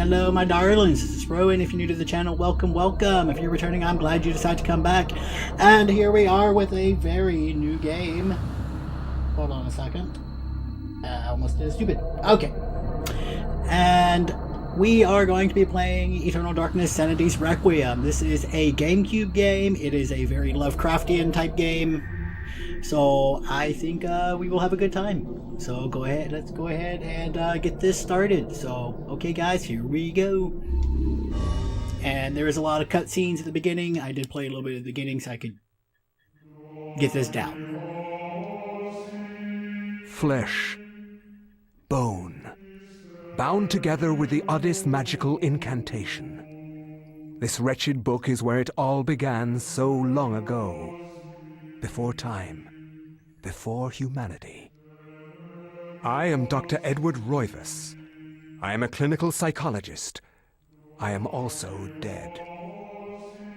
Hello, my darlings. This is Rowan. If you're new to the channel, welcome, welcome. If you're returning, I'm glad you decided to come back. And here we are with a very new game. Hold on a second. I almost did stupid. Okay. And we are going to be playing Eternal Darkness Sanity's Requiem. This is a Gamecube game. It is a very Lovecraftian type game. So I think we will have a good time. So go ahead, let's go ahead and get this started. So, okay guys, here we go. And there is a lot of cutscenes at the beginning. I did play a little bit at the beginning so I could get this down. Flesh, bone, bound together with the oddest magical incantation. This wretched book is where it all began so long ago. Before time, before humanity. I am Dr. Edward Roivas. I am a clinical psychologist. I am also dead.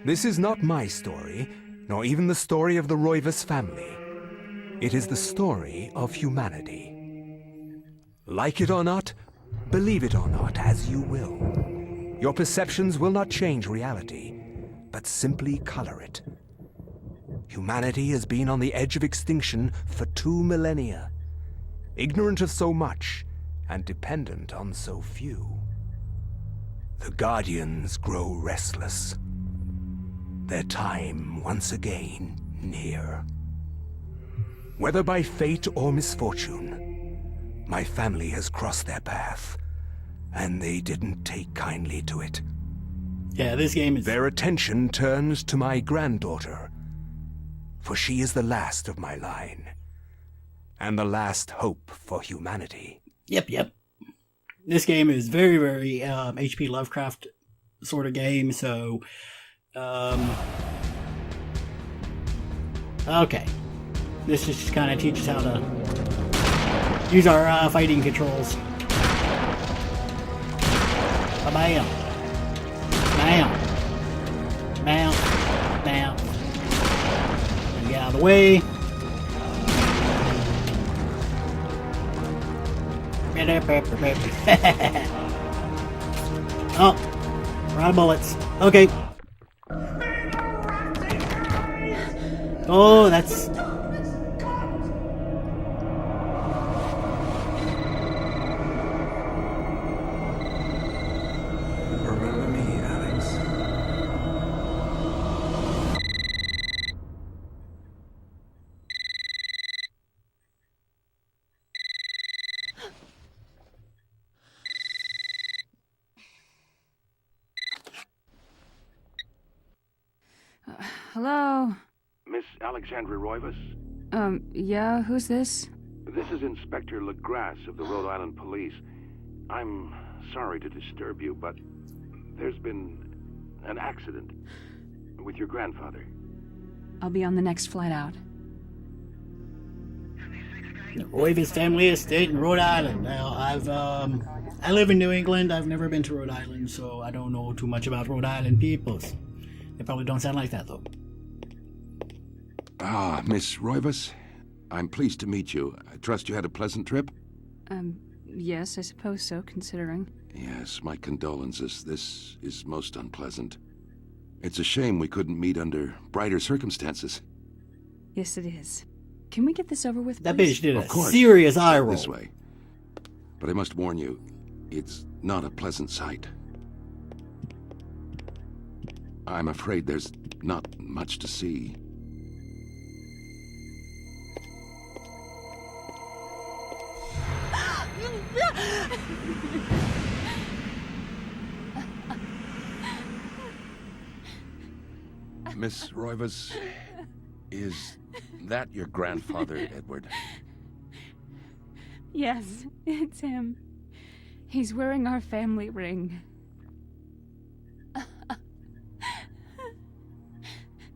This is not my story, nor even the story of the Roivas family. It is the story of humanity. Like it or not, believe it or not, as you will. Your perceptions will not change reality, but simply color it. Humanity has been on the edge of extinction for 2 millennia, ignorant of so much and dependent on so few. The Guardians grow restless, their time once again near. Whether by fate or misfortune, my family has crossed their path, and they didn't take kindly to it. Yeah, this game is... Their attention turns to my granddaughter, for she is the last of my line, and the last hope for humanity. Yep. This game is very, very H.P. Lovecraft sort of game, so... Okay. This just kind of teaches how to use our fighting controls. Bam. Bam. Bam. Bam. Get out of the way. Oh, we're out of bullets. Okay. Oh, that's... Remember me, Alex. Hello? Miss Alexandra Roivas? Yeah, who's this? This is Inspector LaGrasse of the Rhode Island Police. I'm sorry to disturb you, but there's been an accident with your grandfather. I'll be on the next flight out. The Roivas family estate in Rhode Island. Now, I live in New England. I've never been to Rhode Island, so I don't know too much about Rhode Island peoples. They probably don't sound like that, though. Ah, Miss Roivas, I'm pleased to meet you. I trust you had a pleasant trip? Yes, I suppose so, considering. Yes, my condolences. This is most unpleasant. It's a shame we couldn't meet under brighter circumstances. Yes, it is. Can we get this over with, That please? bitch did Of a course. serious eye roll. This way. But I must warn you, it's not a pleasant sight. I'm afraid there's not much to see. Miss Roivas, is that your grandfather, Edward? Yes, it's him. He's wearing our family ring.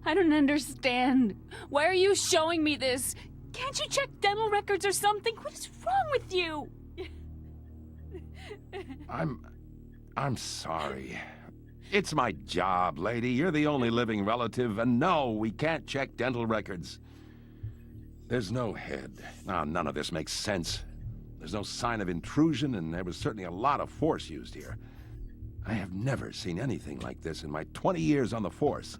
I don't understand. Why are you showing me this? Can't you check dental records or something? What is wrong with you? I'm sorry. It's my job, lady. You're the only living relative, and no, we can't check dental records. There's no head. No, none of this makes sense. There's no sign of intrusion, and there was certainly a lot of force used here. I have never seen anything like this in my 20 years on the force.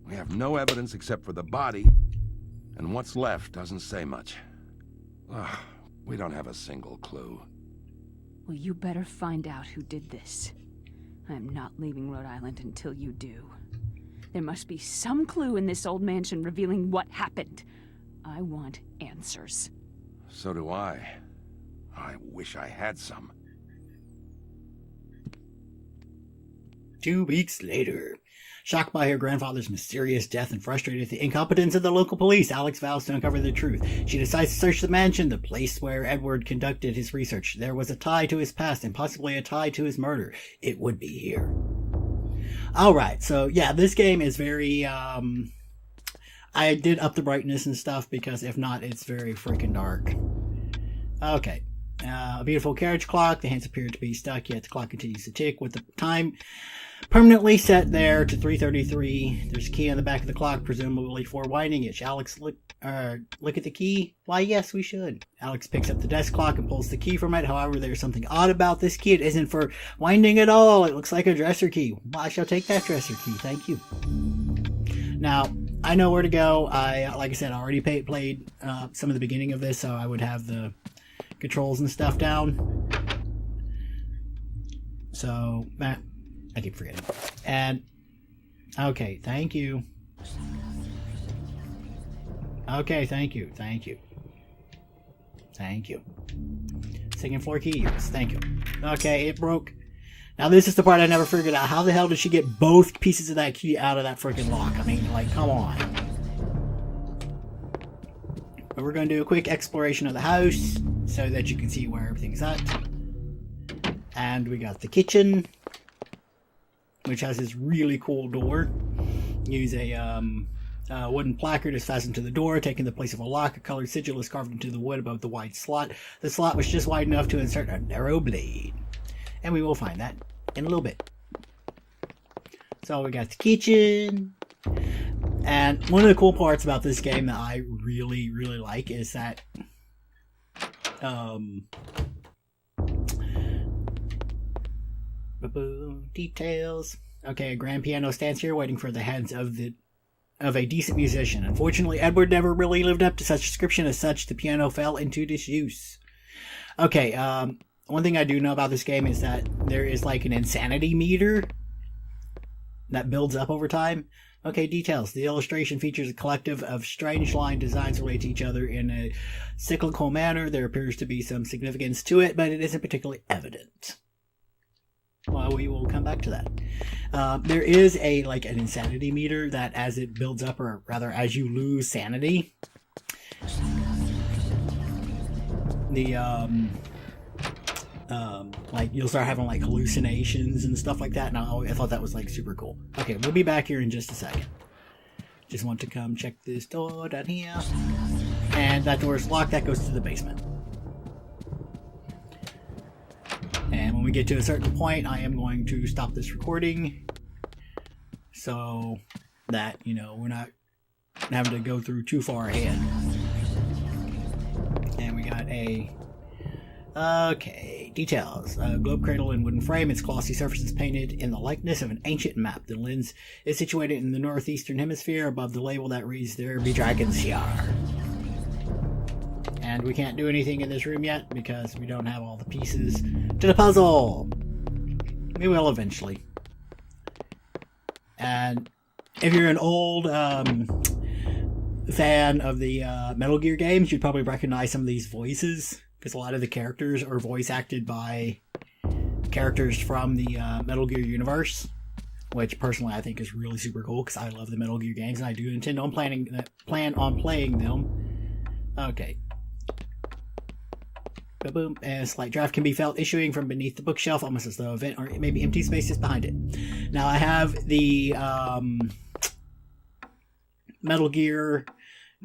We have no evidence except for the body, and what's left doesn't say much. Ugh, we don't have a single clue. Well, you better find out who did this. I'm not leaving Rhode Island until you do. There must be some clue in this old mansion revealing what happened. I want answers. So do I. I wish I had some. 2 weeks later. Shocked by her grandfather's mysterious death and frustrated at the incompetence of the local police, Alex vows to uncover the truth. She decides to search the mansion, the place where Edward conducted his research. There was a tie to his past and possibly a tie to his murder. It would be here. Alright, so yeah, this game is very, I did up the brightness and stuff because if not, it's very freaking dark. Okay. A beautiful carriage clock. The hands appear to be stuck, yet the clock continues to tick with the time permanently set there to 3:33. There's a key on the back of the clock, presumably for winding it. Should Alex look at the key? Why, yes, we should. Alex picks up the desk clock and pulls the key from it. However, there's something odd about this key. It isn't for winding at all. It looks like a dresser key. Well, I shall take that dresser key. Thank you. Now, I know where to go. Like I said, I already played some of the beginning of this, so I would have the controls and stuff down. So, I keep forgetting. And, okay, thank you. Okay, thank you. Second floor key, yes, thank you. Okay, it broke. Now this is the part I never figured out. How the hell did she get both pieces of that key out of that freaking lock? I mean, like, come on. But we're going to do a quick exploration of the house so that you can see where everything's at. And we got the kitchen, which has this really cool door. Use a wooden placard is fastened to the door, taking the place of a lock. A colored sigil is carved into the wood above the wide slot. The slot was just wide enough to insert a narrow blade. And we will find that in a little bit. So we got the kitchen. And one of the cool parts about this game that I really, really like is that details. Okay, a grand piano stands here waiting for the hands of a decent musician. Unfortunately, Edward never really lived up to such description. As such, the piano fell into disuse. Okay, one thing I do know about this game is that there is like an insanity meter that builds up over time. Okay, details. The illustration features a collective of strange line designs related to each other in a cyclical manner. There appears to be some significance to it, but it isn't particularly evident. Well, we will come back to that. There is an insanity meter that as it builds up, or rather as you lose sanity, you'll start having hallucinations and stuff like that. And I thought that was super cool. Okay, we'll be back here in just a second. Just want to come check this door down here. And that door is locked. That goes to the basement. And when we get to a certain point, I am going to stop this recording so that, we're not having to go through too far ahead. And we got okay, details. A globe cradle in wooden frame. Its glossy surface is painted in the likeness of an ancient map. The lens is situated in the northeastern hemisphere above the label that reads, "There be dragons here." And we can't do anything in this room yet because we don't have all the pieces to the puzzle. We will eventually. And if you're an old fan of the Metal Gear games, you'd probably recognize some of these voices, because a lot of the characters are voice acted by characters from the Metal Gear universe, which personally I think is really super cool because I love the Metal Gear games and I do intend on plan on playing them. Okay. Boom. And a slight draft can be felt issuing from beneath the bookshelf, almost as though a vent or maybe empty spaces behind it. Now I have the Metal Gear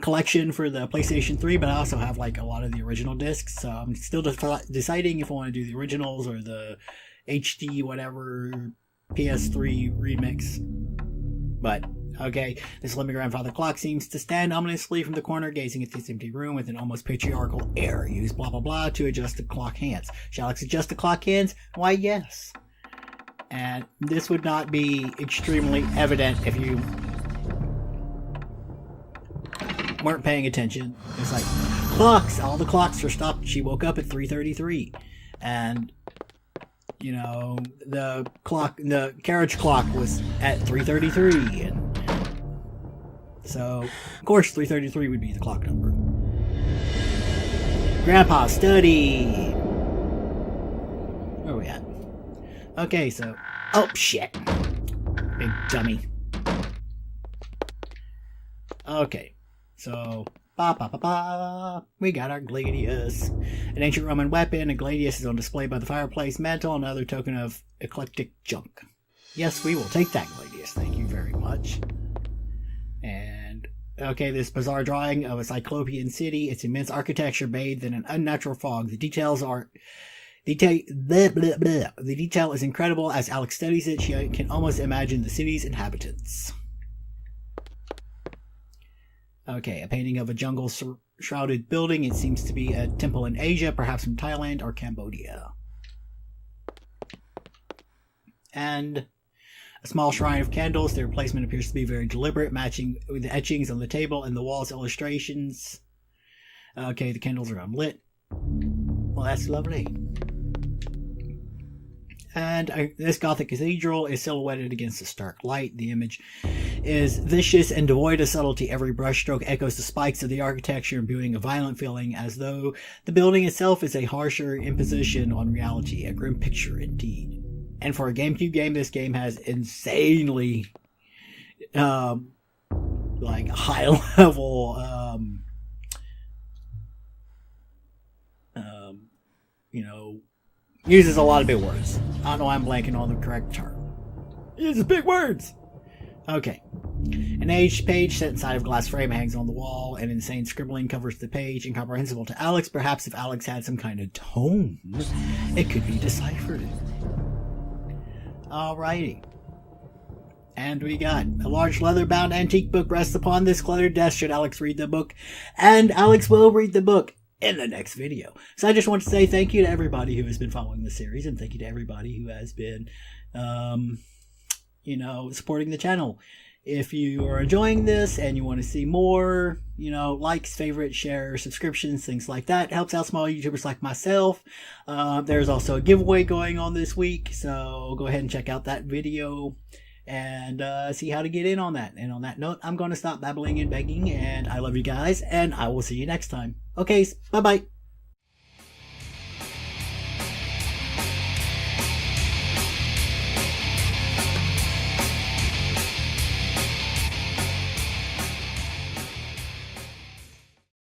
collection for the PlayStation 3, but I also have a lot of the original discs, so I'm still deciding if I want to do the originals or the HD whatever PS3 remix. But okay, this living grandfather clock seems to stand ominously from the corner, gazing at this empty room with an almost patriarchal air. Use blah blah blah to adjust the clock hands. Shall I adjust the clock hands? Why, yes. And this would not be extremely evident if you weren't paying attention. It's like, clocks! All the clocks are stopped. She woke up at 3:33. And, you know, the carriage clock was at 3:33. And so, of course, 3:33 would be the clock number. Grandpa, study! Where are we at? Okay, so... Oh, shit. Big dummy. Okay, so... We got our gladius. An ancient Roman weapon, a gladius is on display by the fireplace mantle, another token of eclectic junk. Yes, we will take that gladius, thank you very much. And... Okay, this bizarre drawing of a cyclopean city, its immense architecture bathed in an unnatural fog. The details are... The detail is incredible. As Alex studies it, she can almost imagine the city's inhabitants. Okay, a painting of a jungle-shrouded building. It seems to be a temple in Asia, perhaps from Thailand or Cambodia. And a small shrine of candles. Their placement appears to be very deliberate, matching with the etchings on the table and the wall's illustrations. Okay, the candles are unlit. Well, that's lovely. And this Gothic cathedral is silhouetted against the stark light. The image is vicious and devoid of subtlety. Every brushstroke echoes the spikes of the architecture, imbuing a violent feeling as though the building itself is a harsher imposition on reality. A grim picture indeed. And for a GameCube game, this game has insanely like high level you know, uses a lot of big words. I don't know why I'm blanking on the correct term. It uses big words! Okay. An aged page set inside of a glass frame hangs on the wall. An insane scribbling covers the page, incomprehensible to Alex. Perhaps if Alex had some kind of tone, it could be deciphered. Alrighty. And we got a large leather-bound antique book rests upon this cluttered desk should Alex read the book. And Alex will read the book in the next video. So I just want to say thank you to everybody who has been following the series, and thank you to everybody who has been, you know, supporting the channel. If you are enjoying this and you want to see more, you know, likes, favorites, shares, subscriptions, things like that, helps out small YouTubers like myself. There's also a giveaway going on this week, so go ahead and check out that video and see how to get in on that. And on that note, I'm going to stop babbling and begging, and I love you guys, and I will see you next time. Okay, bye-bye.